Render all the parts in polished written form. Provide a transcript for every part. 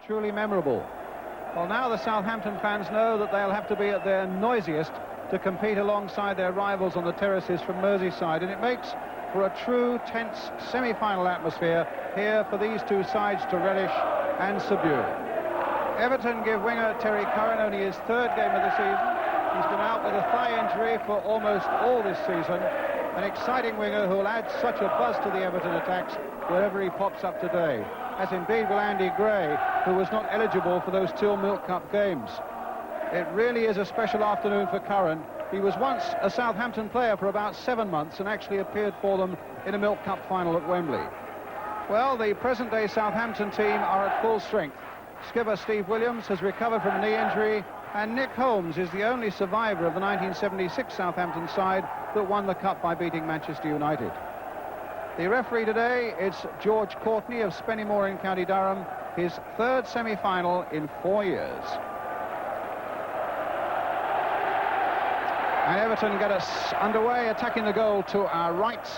truly memorable. Well, now the Southampton fans know that they'll have to be at their noisiest to compete alongside their rivals on the terraces from Merseyside, and it makes for a true tense semi-final atmosphere here for these two sides to relish and subdue. Everton give winger Terry Curran only his third game of the season. He's been out with a thigh injury for almost all this season. An exciting winger who will add such a buzz to the Everton attacks wherever he pops up today, as indeed will Andy Gray, who was not eligible for those 2 Milk Cup games. It really is a special afternoon for Curran. He was once a Southampton player for about 7 months and actually appeared for them in a Milk Cup final at Wembley. Well, the present-day Southampton team are at full strength. Skipper Steve Williams has recovered from a knee injury, and Nick Holmes is the only survivor of the 1976 Southampton side that won the Cup by beating Manchester United. The referee today is George Courtney of Spennymoor in County Durham, his third semi-final in 4 years. And Everton get us underway, attacking the goal to our right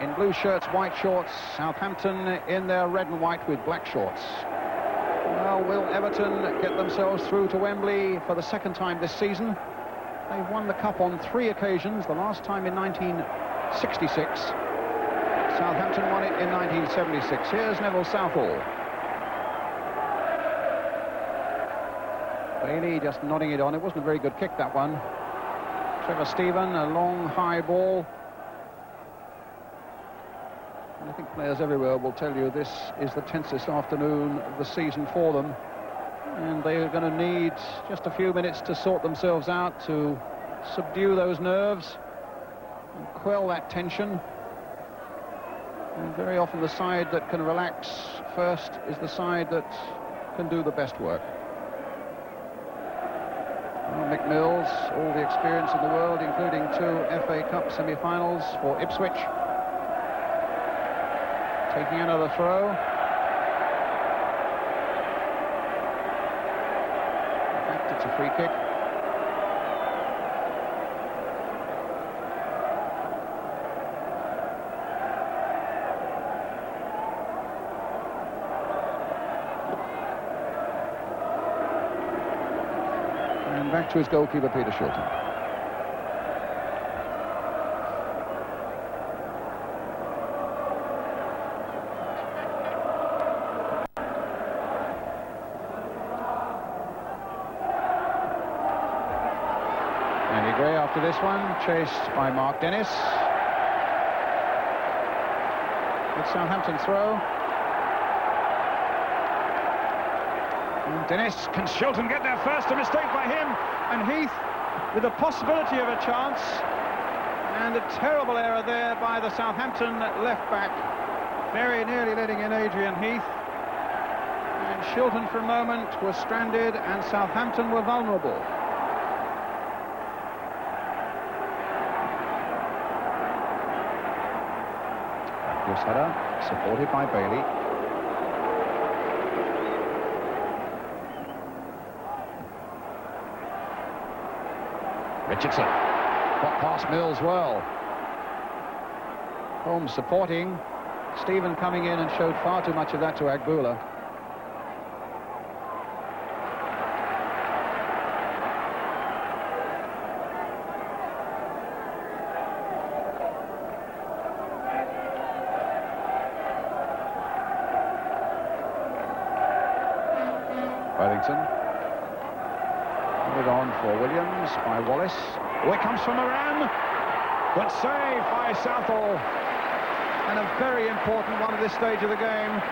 in blue shirts, white shorts. Southampton in their red and white with black shorts. Well, will Everton get themselves through to Wembley for the second time this season? They've won the Cup on 3 occasions, the last time in 1966. Southampton won it in 1976. Here's Neville Southall. Bailey just nodding it on. It wasn't a very good kick, that one. Trevor Stephen, a long, high ball. And I think players everywhere will tell you this is the tensest afternoon of the season for them. And they are going to need just a few minutes to sort themselves out, to subdue those nerves and quell that tension. And very often the side that can relax first is the side that can do the best work. Well, Mick Mills, all the experience in the world, including 2 FA Cup semi-finals for Ipswich. Taking another throw. In fact, it's a free kick. And back to his goalkeeper, Peter Shilton. Andy Gray after this one, chased by Mark Dennis. Good Southampton throw. And Dennis, can Shilton get there first? A mistake by him. And Heath with the possibility of a chance. And a terrible error there by the Southampton left back. Very nearly letting in Adrian Heath. And Shilton for a moment was stranded and Southampton were vulnerable. This header, supported by Bailey. Richardson, got past Mills well. Holmes supporting. Stephen coming in and showed far too much of that to Agboola. Wellington. Put it on for Williams by Wallace. Oh, it comes from Moran. Good save by Southall. And a very important one at this stage of the game.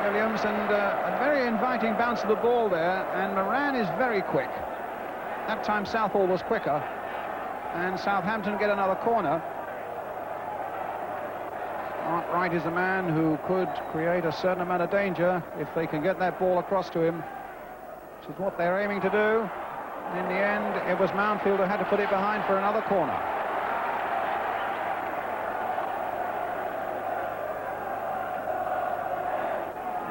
Williams, and a very inviting bounce of the ball there. And Moran is very quick. That time Southall was quicker. And Southampton get another corner. Mark Wright is a man who could create a certain amount of danger if they can get that ball across to him, which is what they're aiming to do. In the end, it was Mountfield who had to put it behind for another corner.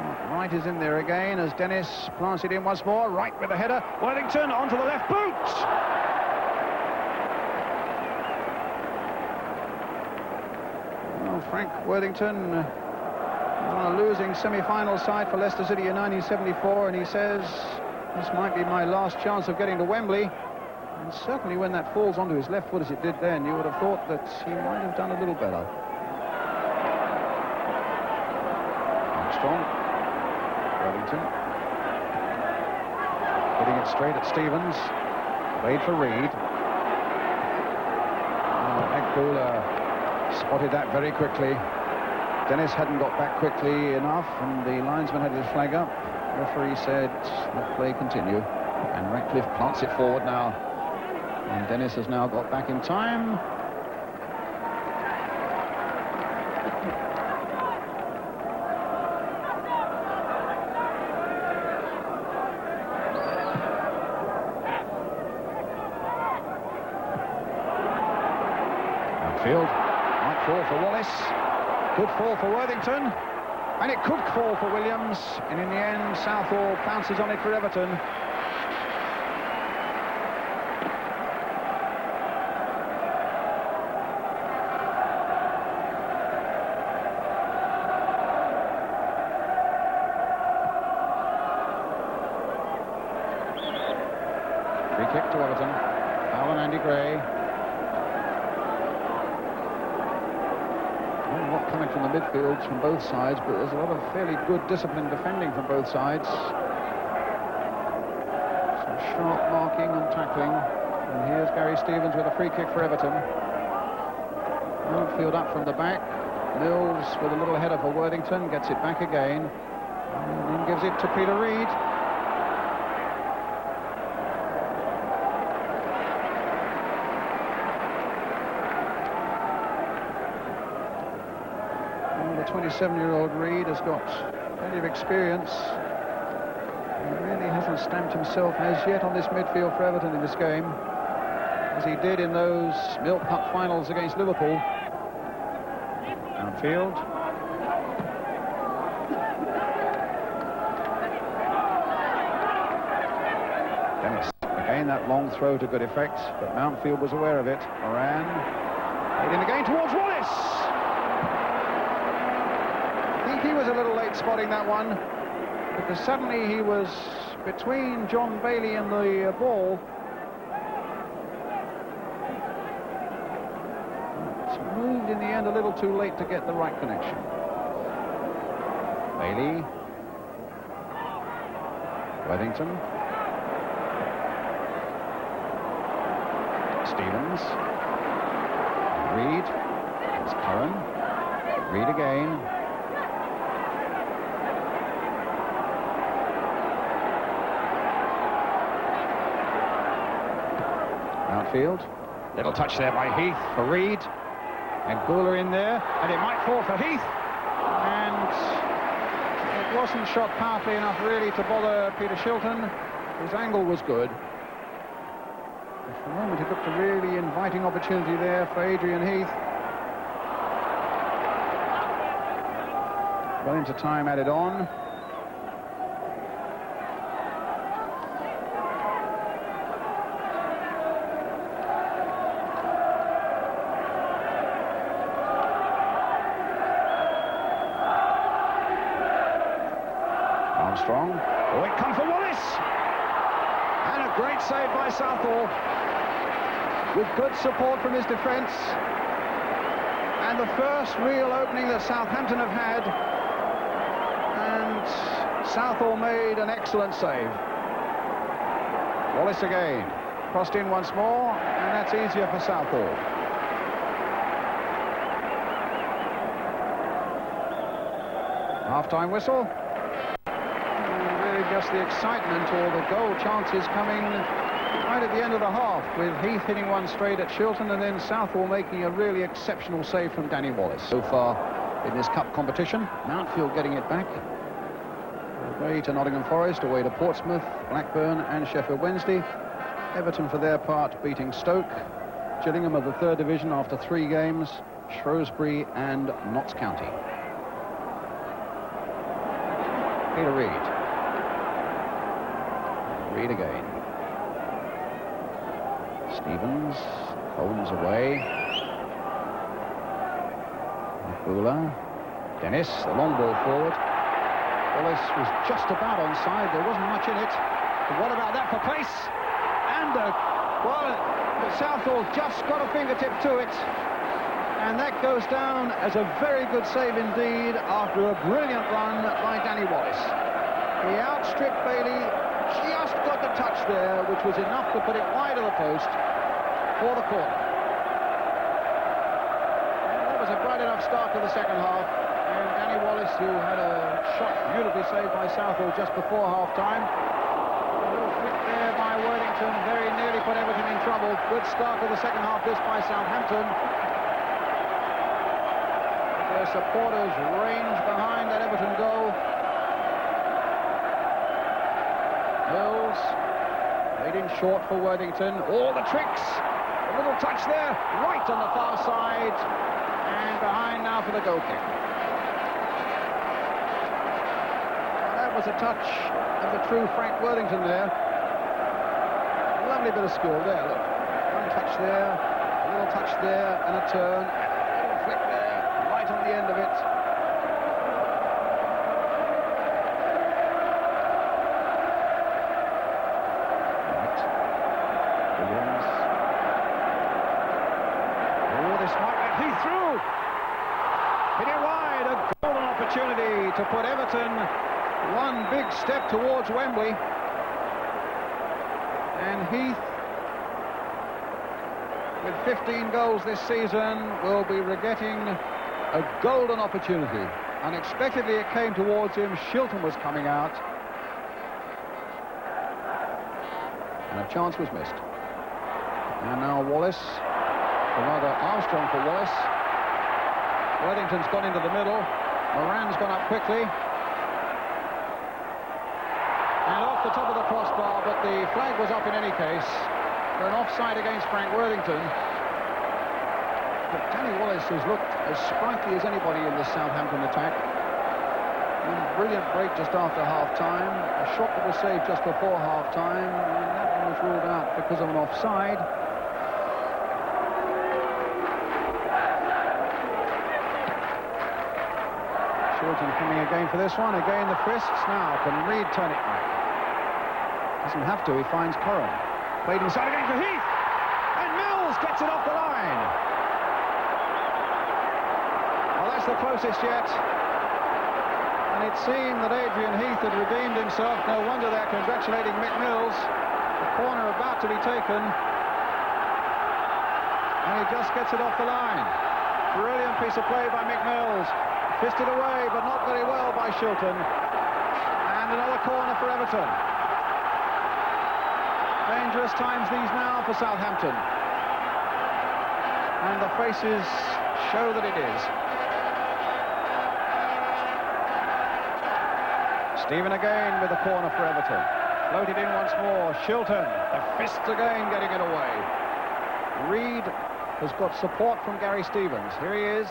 Mark Wright is in there again as Dennis plants it in once more. Wright with a header. Wellington onto the left boot. Frank Worthington On a losing semi-final side for Leicester City in 1974, and he says, this might be my last chance of getting to Wembley. And certainly when that falls onto his left foot as it did then, you would have thought that he might have done a little better. Armstrong. Wellington. Hitting it straight at Stevens. Played for Reed. Ekbula spotted that very quickly. Dennis hadn't got back quickly enough, and the linesman had his flag up. The referee said, let play continue. And Ratcliffe plants it forward now. And Dennis has now got back in time. Outfield. Might fall for Wallace. Good fall for Worthington. And it could fall for Williams. And in the end, Southall pounces on it for Everton. Free kick to Everton. Foul on Andy Gray. Not coming from the midfields from both sides, but there's a lot of fairly good disciplined defending from both sides. Some sharp marking and tackling. And here's Gary Stevens with a free kick for Everton. Outfield up from the back. Mills with a little header for Worthington, gets it back again, and then gives it to Peter Reid. The 27-year-old Reid has got plenty of experience. He really hasn't stamped himself as yet on this midfield for Everton in this game, as he did in those Milk Cup finals against Liverpool. Downfield. Dennis. Again, that long throw to good effect, but Mountfield was aware of it. Moran. Leading again towards Wallace. He was a little late spotting that one, because suddenly he was between John Bailey and the ball. It's moved in the end a little too late to get the right connection. Bailey. Worthington. Stevens. Reid. It's Curran. Reid again. Outfield. Little touch there by Heath for Reid. And Gula in there, and it might fall for Heath. And it wasn't shot powerfully enough really to bother Peter Shilton. His angle was good. But for a moment it looked a really inviting opportunity there for Adrian Heath. Well into time added on. Armstrong. Oh, it comes for Wallace! And a great save by Southall, with good support from his defence. And the first real opening that Southampton have had. And Southall made an excellent save. Wallace again. Crossed in once more, and that's easier for Southall. Half-time whistle. Just the excitement or the goal chances coming right at the end of the half, with Heath hitting one straight at Shilton and then Southall making a really exceptional save from Danny Wallace. So far in this cup competition, Mountfield getting it back. Away to Nottingham Forest, away to Portsmouth, Blackburn and Sheffield Wednesday. Everton for their part beating Stoke. Gillingham of the 3rd Division after 3 games, Shrewsbury and Notts County. Peter Reid. Reid again. Stevens holds away. Bula. Dennis, the long ball forward. Wallace was just about onside. There wasn't much in it. But what about that for pace? And, well, Southall just got a fingertip to it. And that goes down as a very good save indeed after a brilliant run by Danny Wallace. He outstripped Bailey, just got the touch there, which was enough to put it wide of the post for the corner. That was a bright enough start to the second half. And Danny Wallace, who had a shot beautifully saved by Southall just before half-time. A little flick there by Worthington, very nearly put Everton in trouble. Good start to the second half, this by Southampton. Their supporters range behind that Everton goal. Mills, laid in short for Worthington. All the tricks. A little touch there, right on the far side. And behind now for the goal kick. Was a touch of the true Frank Worthington there. Lovely bit of skill there, look. One touch there, a little touch there, and a turn, and a little flick there, right on the end of it. Right. Williams. Oh, this might get Heath through. Hit it wide, a golden opportunity to put Everton one big step towards Wembley. And Heath, with 15 goals this season, will be regretting a golden opportunity. Unexpectedly it came towards him. Shilton was coming out. And a chance was missed. And now Wallace, or rather Armstrong for Wallace. Worthington's gone into the middle. Moran's gone up quickly. And off the top of the crossbar, but the flag was up in any case for an offside against Frank Worthington. But Danny Wallace has looked as sprightly as anybody in this Southampton attack. A brilliant break just after half-time. A shot that was saved just before half-time. And that one was ruled out because of an offside. Shilton coming again for this one. Again the fists. Now can Reed turn it back? Doesn't have to. He finds Curran. Played inside again for Heath. And Mills gets it off the line. Well, that's the closest yet. And it seemed that Adrian Heath had redeemed himself. No wonder they're congratulating Mick Mills. The corner about to be taken. And he just gets it off the line. Brilliant piece of play by Mick Mills. Fisted away, but not very well by Shilton. And another corner for Everton. Dangerous times these now for Southampton. And the faces show that it is. Stephen again with the corner for Everton. Floated in once more. Shilton, the fist again getting it away. Reed has got support from Gary Stevens. Here he is.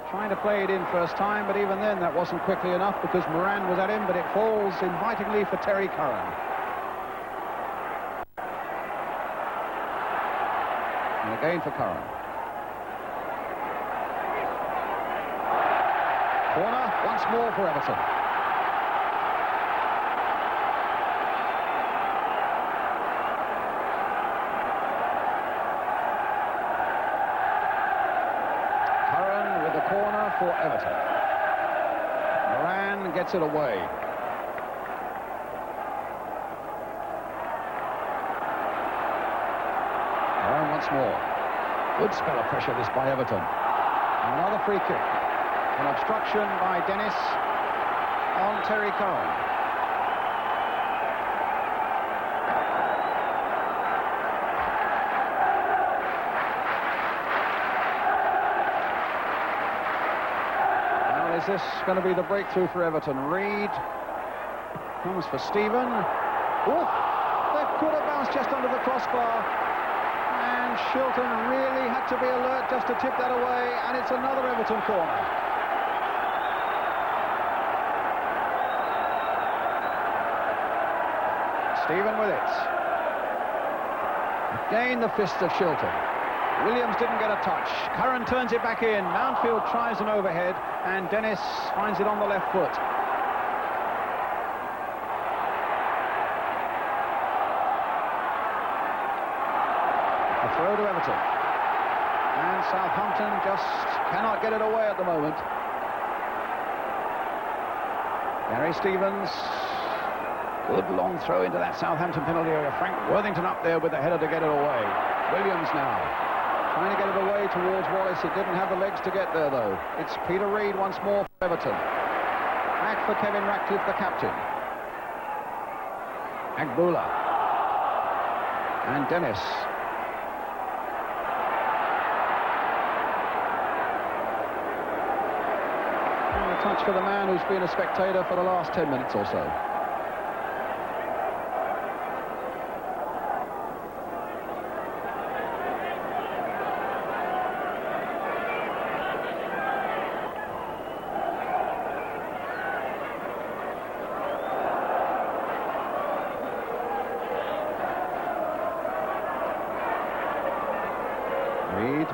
Trying to play it in first time, but even then that wasn't quickly enough because Moran was at him, but it falls invitingly for Terry Curran. And again for Curran. Corner once more for Everton. Corner for Everton. Moran gets it away. Moran once more. Good spell of pressure this by Everton. And another free kick. An obstruction by Dennis on Terry Curran. Is this going to be the breakthrough for Everton? Reed comes for Stephen. Oh, that could have bounced just under the crossbar. And Shilton really had to be alert just to tip that away. And it's another Everton corner. Stephen with it. Again the fist of Shilton. Williams didn't get a touch. Curran turns it back in. Mountfield tries an overhead, and Dennis finds it on the left foot. A throw to Everton. And Southampton just cannot get it away at the moment. Gary Stevens. Good long throw into that Southampton penalty area. Frank Worthington up there with the header to get it away. Williams now trying to get it away towards Wallace. He didn't have the legs to get there, though. It's Peter Reid once more for Everton. Back for Kevin Ratcliffe, the captain. Agbula. And Dennis. And a touch for the man who's been a spectator for the last 10 minutes or so. Reid.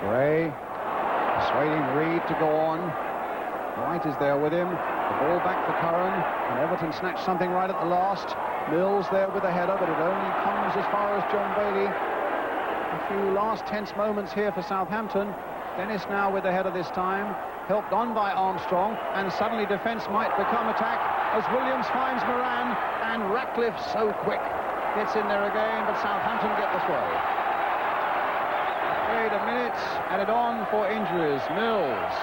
Gray. Persuading Reid to go on. White is there with him. The ball back for Curran. And Everton snatched something right at the last. Mills there with the header, but it only comes as far as John Bailey. A few last tense moments here for Southampton. Dennis now with the header this time. Helped on by Armstrong. And suddenly defence might become attack as Williams finds Moran. And Ratcliffe, so quick, gets in there again, but Southampton get the throw. Wait a minute, and it on for injuries. Mills,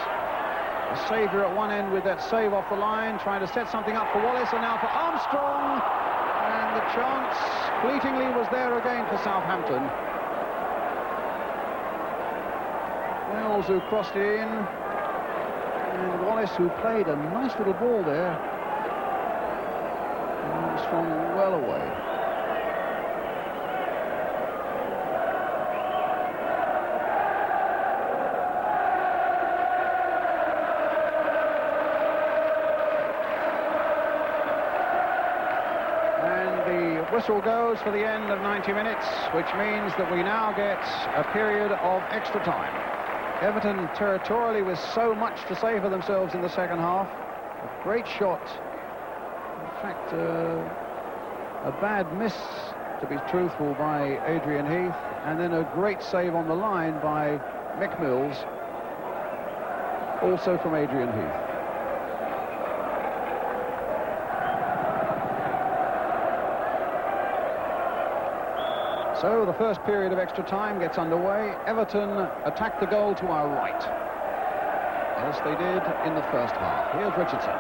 the saviour at one end with that save off the line, trying to set something up for Wallace, and now for Armstrong. And the chance fleetingly was there again for Southampton. Mills who crossed it in, and Wallace who played a nice little ball there. And Armstrong well away. Whistle goes for the end of 90 minutes, which means that we now get a period of extra time. Everton territorially with so much to say for themselves in the second half. A great shot. In fact, a bad miss, to be truthful, by Adrian Heath, and then a great save on the line by Mick Mills, also from Adrian Heath. So the first period of extra time gets underway. Everton attack the goal to our right, as they did in the first half. Here's Richardson.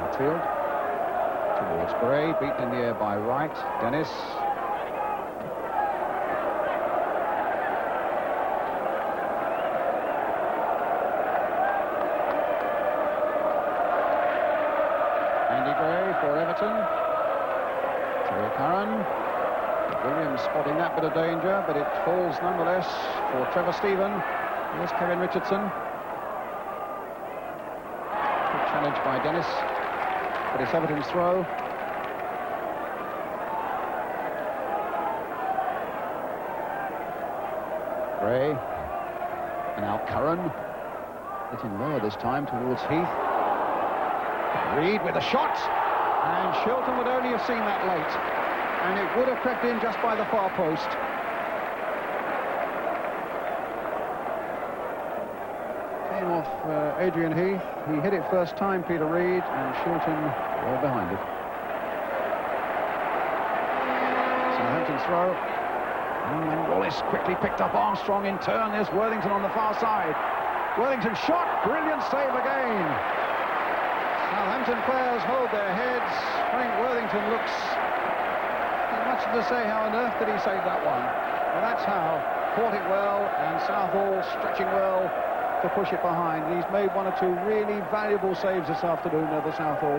Outfield towards Gray, beaten in the air by Wright. Dennis. For Everton. Terry Curran. Williams spotting that bit of danger, but it falls nonetheless for Trevor Stephen. Here's Kevin Richardson. Good challenge by Dennis, but it's Everton's throw. Gray. And now Curran. Hitting lower this time towards Heath. Reid with a shot. And Shilton would only have seen that late, and it would have crept in just by the far post. Came off Adrian Heath. He hit it first time, Peter Reid, and Shilton well behind it. Southampton throw. And Wallace quickly picked up Armstrong in turn. There's Worthington on the far side. Worthington shot. Brilliant save again. Southampton players hold their heads. Frank Worthington looks much to say how on earth did he save that one. Well, that's how. Caught it well, and Southall stretching well to push it behind. He's made one or two really valuable saves this afternoon over Southall.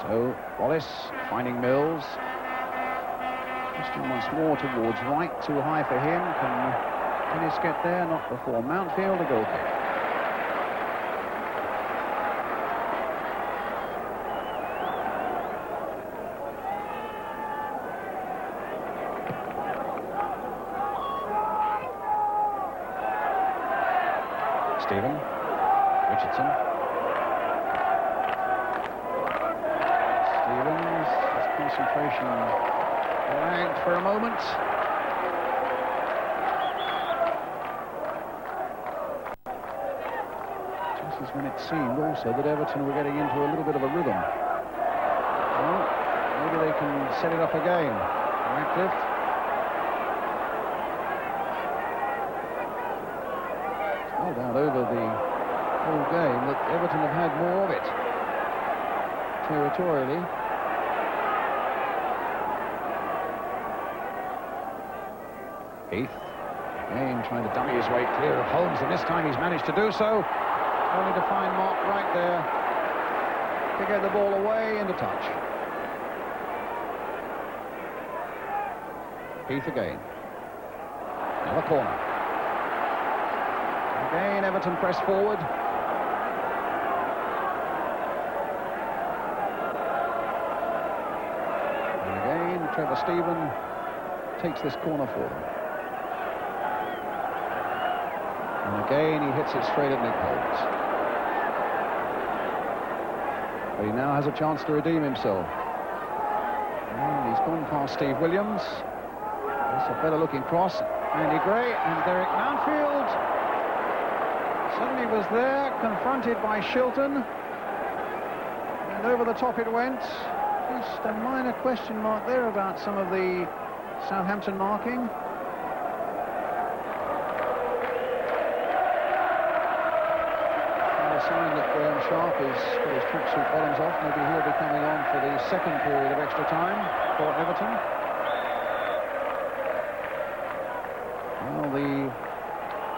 So Wallace finding Mills. Twisting once more towards right. Too high for him. Can Ennis get there? Not before Mountfield, a goal kick. Stephen, Richardson. Stevens, his concentration lagged for a moment. Just as when it seemed also that Everton were getting into a little bit of a rhythm. Well, maybe they can set it up again. Ratcliffe. No doubt over the whole game that Everton have had more of it territorially. Heath again trying to dummy his way clear of Holmes, and this time he's managed to do so, only to find Mark right there to get the ball away into touch. Heath again. Another corner. Again, Everton press forward. And again, Trevor Stephen takes this corner for them. And again, he hits it straight at Nick Holmes. But he now has a chance to redeem himself. And he's gone past Steve Williams. That's a better-looking cross. Andy Gray and Derek Mountfield. Suddenly was there, confronted by Shilton, and over the top it went. Just a minor question mark there about some of the Southampton marking. And a sign that Graham Sharp has got his tracksuit bottoms off. Maybe he'll be coming on for the second period of extra time for Everton. Well, the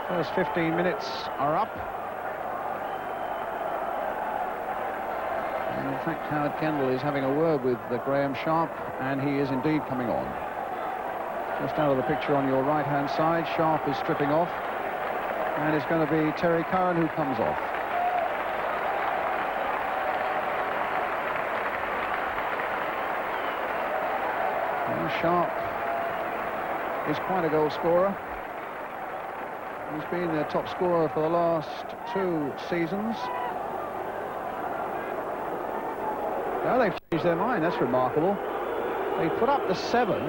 first 15 minutes are up. And in fact, Howard Kendall is having a word with Graham Sharp, and he is indeed coming on. Just out of the picture on your right-hand side, Sharp is stripping off, and it's going to be Terry Curran who comes off. And Sharp is quite a goal scorer. He's been their top scorer for the last 2 seasons. Now they've changed their mind. That's remarkable. They put up the 7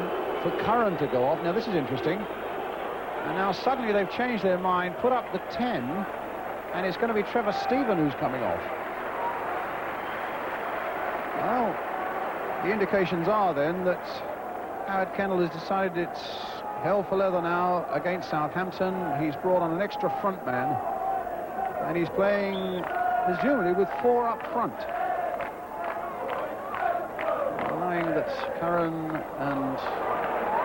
for Curran to go off. Now this is interesting. And now suddenly they've changed their mind, put up the 10, and it's going to be Trevor Stephen who's coming off. Well, the indications are then that Howard Kendall has decided it's hell for leather now against Southampton. He's brought on an extra front man, and he's playing presumably with 4 up front, allowing that Curran and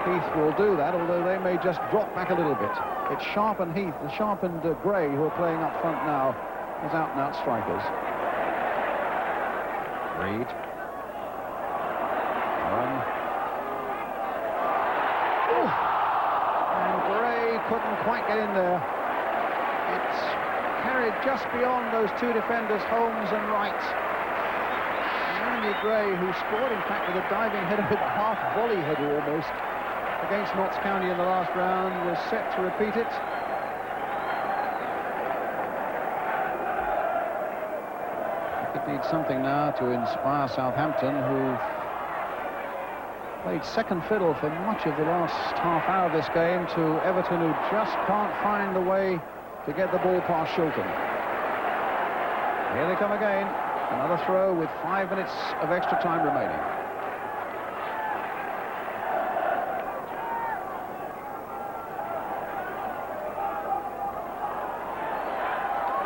Heath will do that, although they may just drop back a little bit. It's Sharp and Heath, Sharp and Gray, who are playing up front now as out-and-out strikers. Reed. Couldn't quite get in there. It's carried just beyond those 2 defenders, Holmes and Wright. And Andy Gray, who scored, in fact, with a diving header, with a half-volley header almost, against Notts County in the last round, was set to repeat it. It needs something now to inspire Southampton, who've played second fiddle for much of the last half hour of this game to Everton, who just can't find the way to get the ball past Shilton. Here they come again. Another throw with 5 minutes of extra time remaining.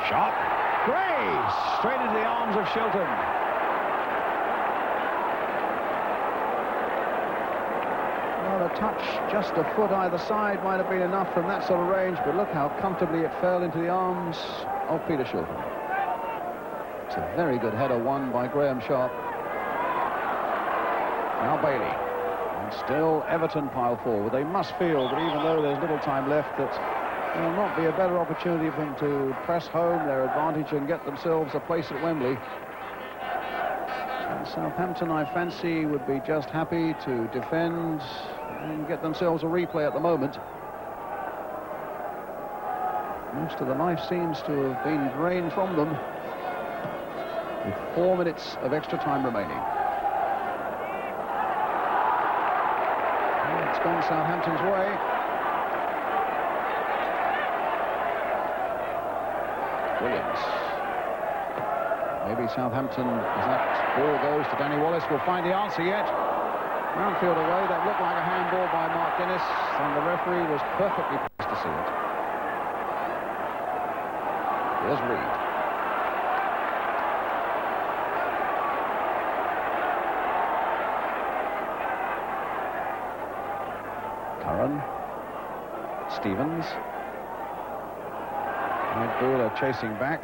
Sharp. Gray straight into the arms of Shilton. A touch just a foot either side might have been enough from that sort of range, but look how comfortably it fell into the arms of Peter Shilton. It's a very good header won by Graham Sharp. Now Bailey. And still Everton pile forward. They must feel that even though there's little time left, that There will not be a better opportunity for them to press home their advantage and get themselves a place at Wembley. And Southampton, I fancy, would be just happy to defend and get themselves a replay at the moment. Most of the life seems to have been drained from them, with 4 minutes of extra time remaining. Well, it's gone Southampton's way. Williams. Maybe Southampton, as that ball goes to Danny Wallace, will find the answer yet. Roundfield away, that looked like a handball by Mark Dennis, and the referee was perfectly pleased to see it. Here's Reed. Curran. Stevens. Buller chasing back.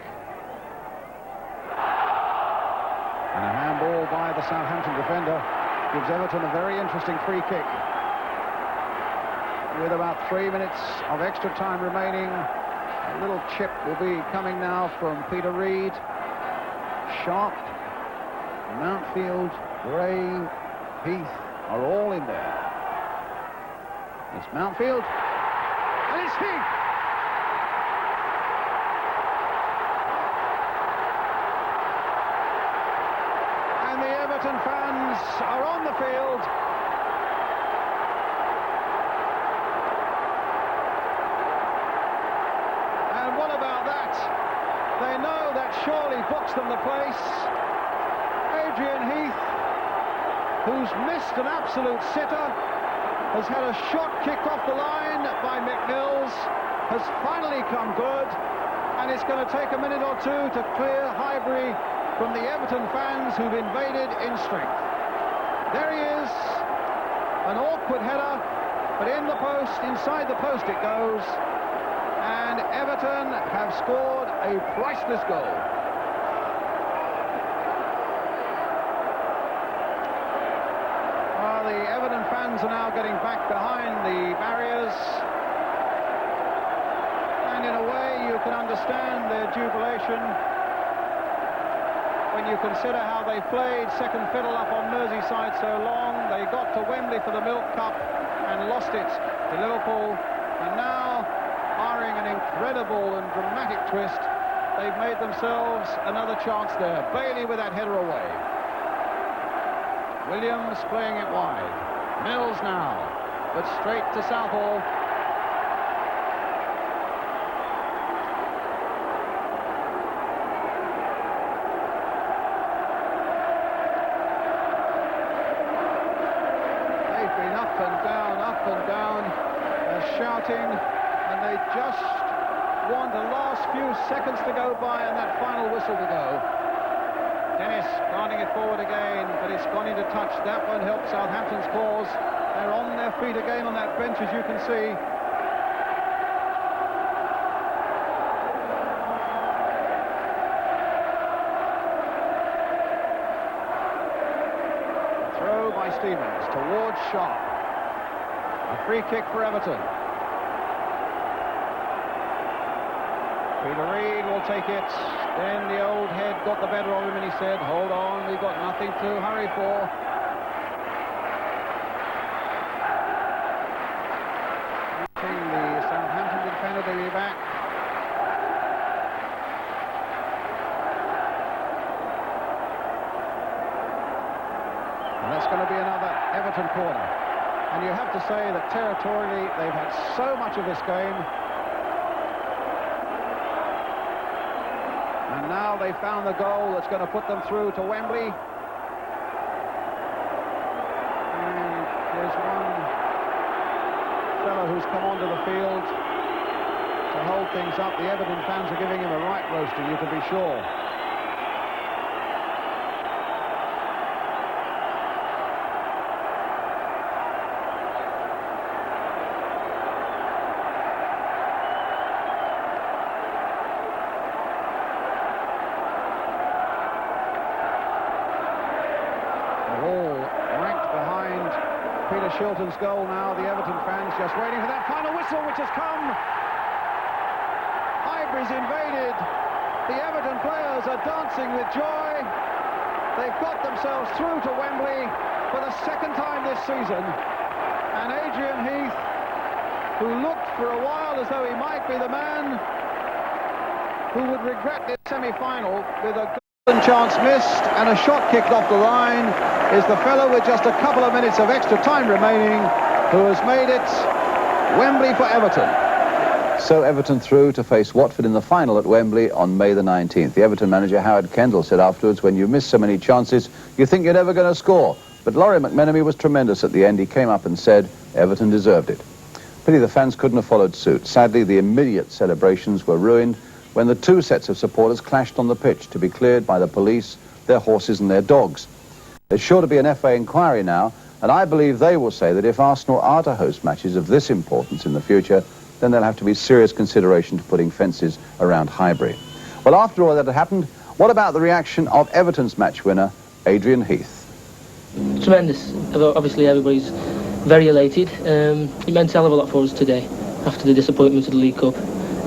And a handball by the Southampton defender gives Everton a very interesting free kick. With about 3 minutes of extra time remaining, a little chip will be coming now from Peter Reid. Sharp, Mountfield, Gray, Heath are all in there. It's Mountfield, and it's Heath. And the Everton fans are on the field. And what about that? They know that surely books them the place. Adrian Heath, who's missed an absolute sitter, has had a shot kicked off the line by McNeils, has finally come good, and it's going to take a minute or two to clear Highbury from the Everton fans who've invaded in strength. There he is, an awkward header, but in the post, inside the post it goes, and Everton have scored a priceless goal. Well, the Everton fans are now getting back behind the barriers, and in a way you can understand their jubilation when you consider how they played second fiddle up on Merseyside so long. They got to Wembley for the Milk Cup and lost it to Liverpool, and now, barring an incredible and dramatic twist, they've made themselves another chance there. Bailey with that header away. Williams playing it wide. Mills now, but straight to Southall. They've been up and down. They're shouting, and they just want the last few seconds to go by and that final whistle to go. Dennis guarding it forward again, but it's gone into touch. That won't help Southampton's cause. They're on their feet again on that bench, as you can see. Throw by Stevens towards Sharp. A free kick for Everton. Peter Reid will take it. Then the old head got the better of him, and he said, hold on, we've got nothing to hurry for. The Southampton defender to be back. And that's going to be another Everton corner. And you have to say that territorially they've had so much of this game. And now they found the goal that's going to put them through to Wembley. And there's one fellow who's come onto the field to hold things up. The Everton fans are giving him a right roasting, you can be sure. Peter Shilton's goal now. The Everton fans just waiting for that final whistle, which has come. trophy's invaded. The Everton players are dancing with joy. They've got themselves through to Wembley for the second time this season. And Adrian Heath, who looked for a while as though he might be the man who would regret this semi-final with a golden chance missed and a shot kicked off the line, is the fellow with just a couple of minutes of extra time remaining who has made it Wembley for Everton. So Everton through to face Watford in the final at Wembley on May the 19th. The Everton manager Howard Kendall said afterwards, when you miss so many chances, you think you're never going to score. But Laurie McMenemy was tremendous at the end. He came up and said Everton deserved it. Pity the fans couldn't have followed suit. Sadly, the immediate celebrations were ruined when the two sets of supporters clashed on the pitch to be cleared by the police, their horses and their dogs. There's sure to be an FA inquiry now, and I believe they will say that if Arsenal are to host matches of this importance in the future, then there'll have to be serious consideration to putting fences around Highbury. Well, after all that had happened, what about the reaction of Everton's match winner, Adrian Heath? Tremendous. Obviously, everybody's very elated. It meant a hell of a lot for us today, after the disappointment of the League Cup.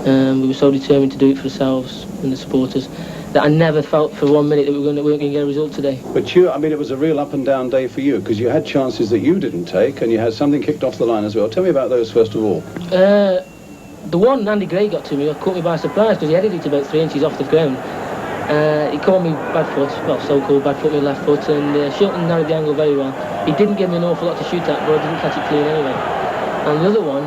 We were so determined to do it for ourselves and the supporters that I never felt for 1 minute that we weren't going to get a result today. But you, I mean, it was a real up and down day for you, because you had chances that you didn't take, and you had something kicked off the line as well. Tell me about those first of all. The one Andy Gray got to me, caught me by surprise, because he headed it about 3 inches off the ground. He caught me bad foot, well, so-called bad foot with left foot, and Shilton narrowed the angle very well. He didn't give me an awful lot to shoot at, but I didn't catch it clean anyway. And the other one,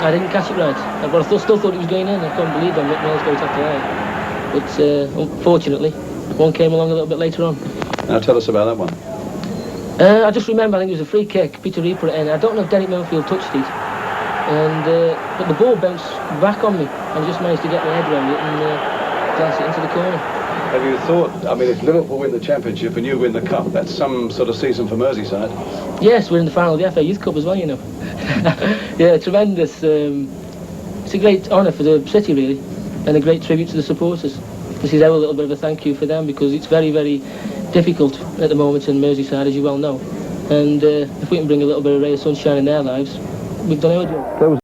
I didn't catch it right, but I still thought it was going in. I couldn't believe that Mills got it off the line. But unfortunately, one came along a little bit later on. Now tell us about that one. I just remember, I think it was a free kick. Peter Reed put it in. I don't know if Derek Milfield touched it, but the ball bounced back on me. I just managed to get my head around it and glance it into the corner. Have you thought, I mean, if Liverpool win the Championship and you win the Cup, that's some sort of season for Merseyside? Yes, we're in the final of the FA Youth Cup as well, you know. Yeah, tremendous. It's a great honour for the city, really, and a great tribute to the supporters. This is a little bit of a thank you for them, because it's very, very difficult at the moment in Merseyside, as you well know. And if we can bring a little bit of ray of sunshine in their lives, we've done our job. There was